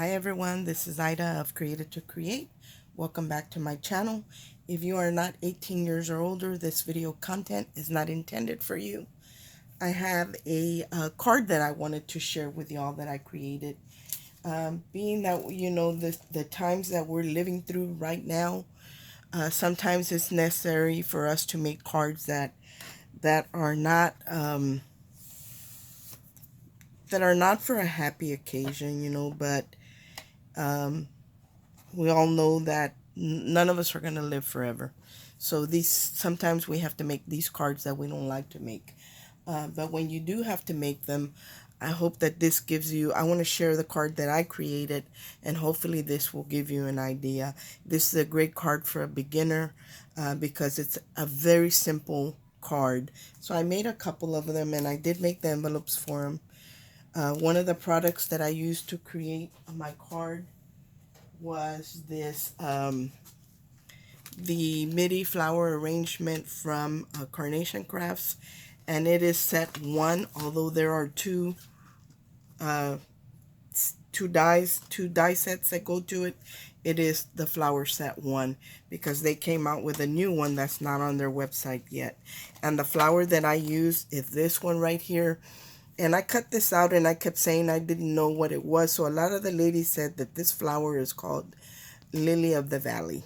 Hi everyone, this is Ida of Created to Create. Welcome back to my channel. If you are not 18 years or older, this video content is not intended for you. I have a card that I wanted to share with y'all that I created. Being that, the times that we're living through right now, sometimes it's necessary for us to make cards that are not that are not for a happy occasion, but um, we all know that none of us are going to live forever. So these sometimes we have to make these cards that we don't like to make. But when you do have to make them, I hope that this gives you, I want to share the card that I created, and hopefully this will give you an idea. This is a great card for a beginner because it's a very simple card. So I made a couple of them, and I did make the envelopes for them. One of the products that I used to create my card was this the MIDI flower arrangement from Carnation Crafts, and it is set 1, although there are uh, two die sets that go to it. It is the flower set 1 because they came out with a new one that's not on their website yet. And the flower that I use is this one right here. And I cut this out and I kept saying I didn't know what it was. So a lot of the ladies said that this flower is called Lily of the Valley.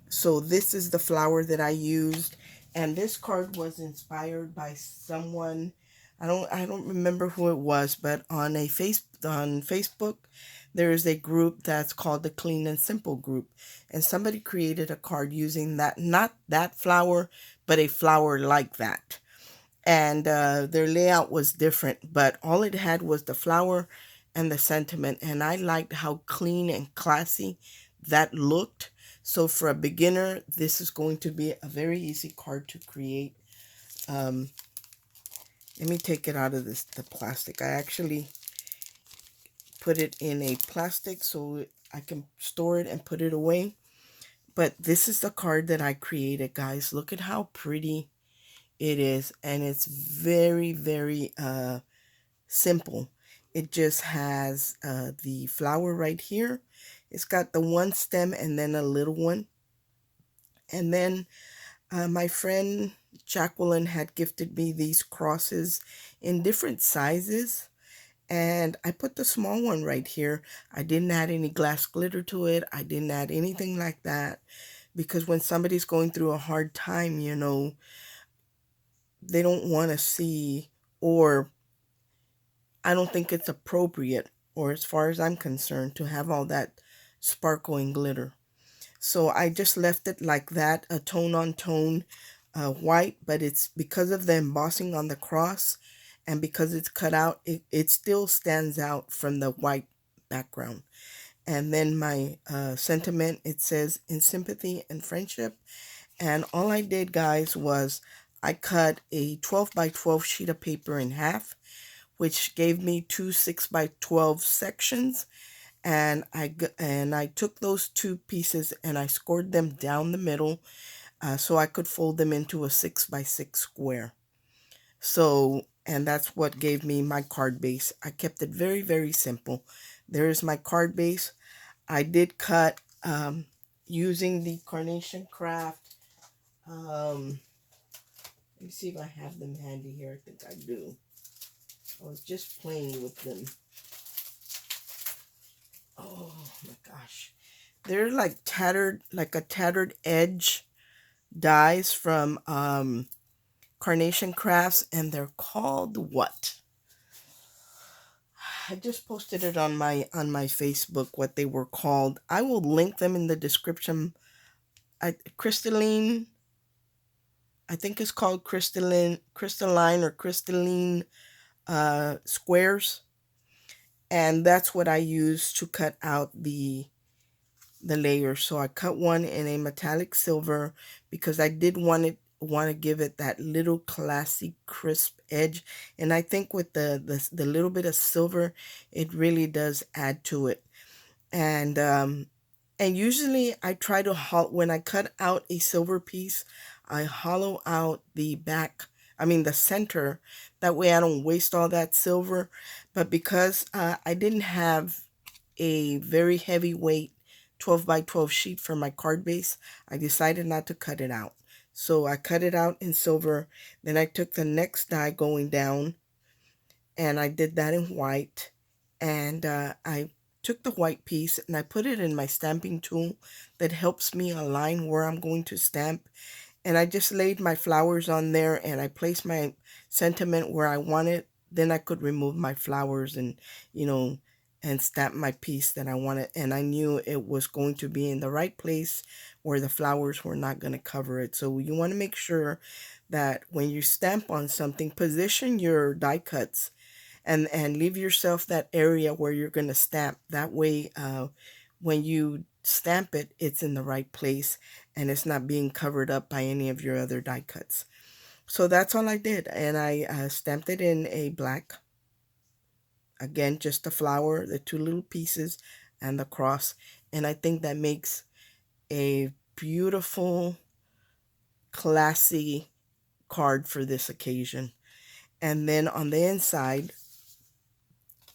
So this is the flower that I used, and this card was inspired by someone. I don't remember who it was, but on Facebook there is a group that's called the Clean and Simple group, and somebody created a card using that, not that flower, but a flower like that. And their layout was different, but all it had was the flower and the sentiment, and I liked how clean and classy that looked. So for a beginner, this is going to be a very easy card to create. um, Let me take it out of the plastic. I actually put it in a plastic so I can store it and put it away. But this is the card that I created, guys. Look at how pretty it is, and it's very, very simple. It just has the flower right here. It's got the one stem and then a little one. And then my friend Jacqueline had gifted me these crosses in different sizes. And I put the small one right here. I didn't add any glass glitter to it. I didn't add anything like that. Because when somebody's going through a hard time, they don't want to see, or I don't think it's appropriate, or as far as I'm concerned, to have all that sparkling glitter. So I just left it like that, a tone on tone white, but it's because of the embossing on the cross and because it's cut out, it still stands out from the white background. And then my sentiment, it says, in sympathy and friendship. And all I did, guys, was I cut a 12 by 12 sheet of paper in half, which gave me two 6 by 12 sections. And I took those two pieces and I scored them down the middle so I could fold them into a 6 by 6 square. So, and that's what gave me my card base. I kept it very, very simple. There's my card base. I did cut using the Carnation Craft. Let me see if I have them handy here. I think I do. I was just playing with them. Oh my gosh. They're like tattered, like a tattered edge dies from Carnation Crafts, and they're called what? I just posted it on my Facebook what they were called. I will link them in the description. Crystalline, I think it's called crystalline or crystalline squares, and that's what I use to cut out the layers. So I cut one in a metallic silver because I did want to give it that little classy crisp edge, and I think with the little bit of silver, it really does add to it. And usually I try to when I cut out a silver piece, I hollow out the back, I mean the center, that way I don't waste all that silver. But because I didn't have a very heavyweight 12 by 12 sheet for my card base, I decided not to cut it out. So I cut it out in silver. Then I took the next die going down and I did that in white. And I took the white piece and I put it in my stamping tool that helps me align where I'm going to stamp. And I just laid my flowers on there and I placed my sentiment where I want it. Then I could remove my flowers and, you know, and stamp my piece that I wanted. And I knew it was going to be in the right place where the flowers were not going to cover it. So you want to make sure that when you stamp on something, position your die cuts and leave yourself that area where you're going to stamp. That way, when you stamp it, it's in the right place and it's not being covered up by any of your other die cuts. So that's all I did. And I stamped it in a black. Again, just the flower, the two little pieces, and the cross. And I think that makes a beautiful, classy card for this occasion. And then on the inside,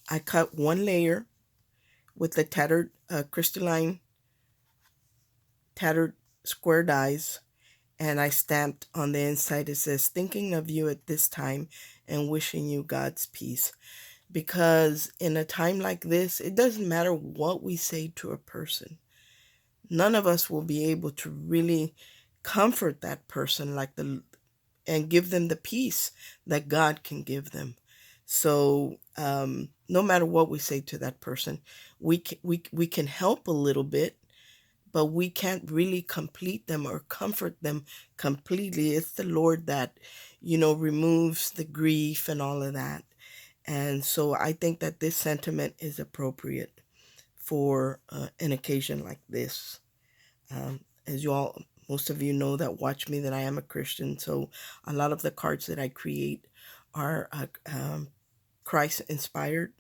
I cut one layer with the tattered crystalline tattered square dies, and I stamped on the inside. It says, thinking of you at this time and wishing you God's peace. Because in a time like this, it doesn't matter what we say to a person. None of us will be able to really comfort that person and give them the peace that God can give them. So no matter what we say to that person, we can help a little bit, but we can't really complete them or comfort them completely. It's the Lord that, removes the grief and all of that. And so I think that this sentiment is appropriate for an occasion like this. As most of you know that watch me, that I am a Christian. So a lot of the cards that I create are Christ inspired.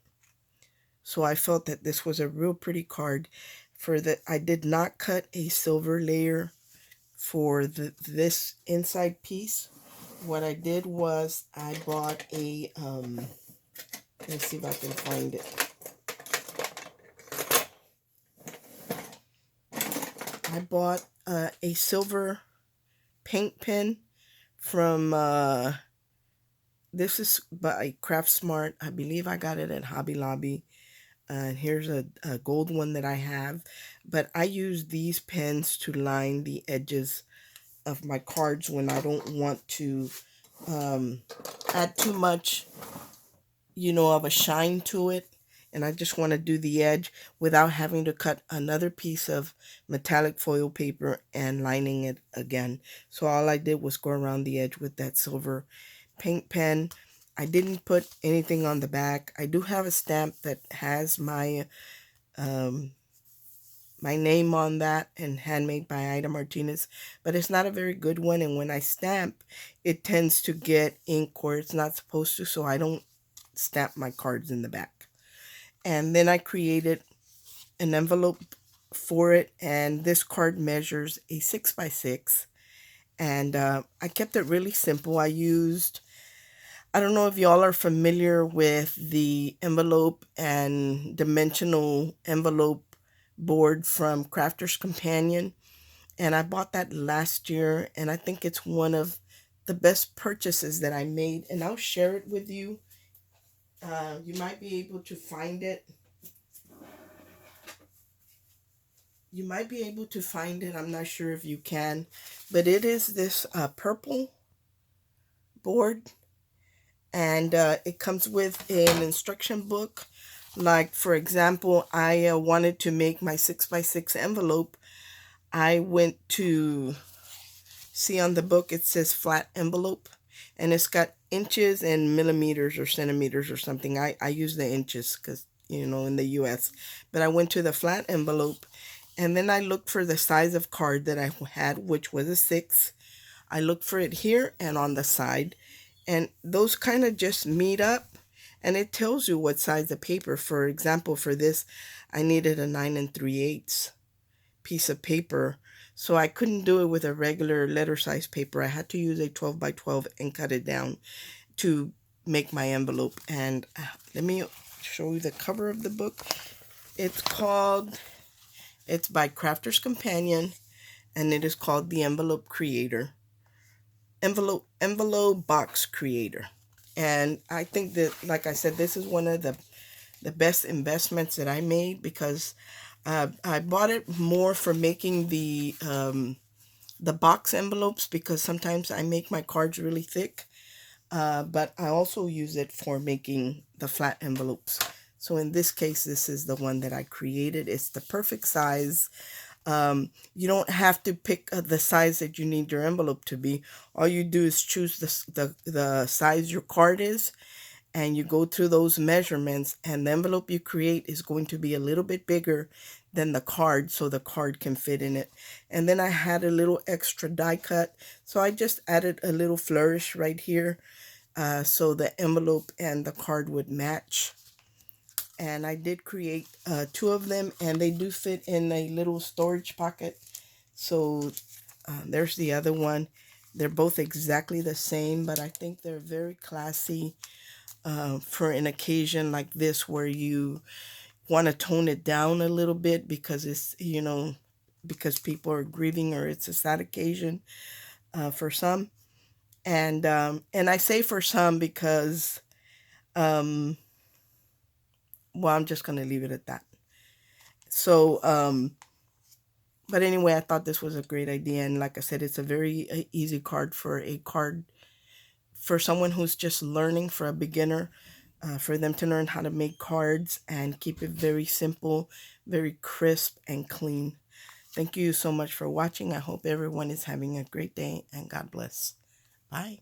So I felt that this was a real pretty card. I did not cut a silver layer for this inside piece. What I did was I bought a let's see if I can find it. I bought a silver paint pen from this is by Craft Smart. I believe I got it at Hobby Lobby. And here's a gold one that I have. But I use these pens to line the edges of my cards when I don't want to add too much, of a shine to it. And I just want to do the edge without having to cut another piece of metallic foil paper and lining it again. So all I did was go around the edge with that silver paint pen. I didn't put anything on the back. I do have a stamp that has my my name on that, and handmade by Ida Martinez, but it's not a very good one. And when I stamp, it tends to get ink where it's not supposed to, so I don't stamp my cards in the back. And then I created an envelope for it, and this card measures a 6x6, and I kept it really simple. I don't know if y'all are familiar with the envelope and dimensional envelope board from Crafter's Companion, and I bought that last year, and I think it's one of the best purchases that I made, and I'll share it with you. You might be able to find it. I'm not sure if you can, but it is this purple board, and it comes with an instruction book. Like, for example, I wanted to make my 6x6 envelope. I went to see on the book, it says flat envelope, and it's got inches and millimeters or centimeters or something. I use the inches because, in the US, but I went to the flat envelope, and then I looked for the size of card that I had, which was a 6. I looked for it here and on the side, and those kind of just meet up, and it tells you what size of paper. For example, for this, I needed a 9 3/8 piece of paper, so I couldn't do it with a regular letter size paper. I had to use a 12 by 12 and cut it down to make my envelope. And let me show you the cover of the book. it's by Crafter's Companion, and it is called the Envelope Box Creator. And I think that, like I said, this is one of the best investments that I made, because I bought it more for making the box envelopes, because sometimes I make my cards really thick, but I also use it for making the flat envelopes. So in this case, this is the one that I created. It's the perfect size. You don't have to pick the size that you need your envelope to be. All you do is choose the size your card is, and you go through those measurements, and the envelope you create is going to be a little bit bigger than the card, so the card can fit in it. And then I had a little extra die cut, so I just added a little flourish right here, so the envelope and the card would match. And I did create two of them, and they do fit in a little storage pocket. So there's the other one. They're both exactly the same, but I think they're very classy for an occasion like this, where you want to tone it down a little bit, because it's, because people are grieving, or it's a sad occasion for some. And I say for some because, um, well, I'm just going to leave it at that. So, but anyway, I thought this was a great idea. And like I said, it's a very easy card for someone who's just learning, for a beginner, for them to learn how to make cards and keep it very simple, very crisp and clean. Thank you so much for watching. I hope everyone is having a great day, and God bless. Bye.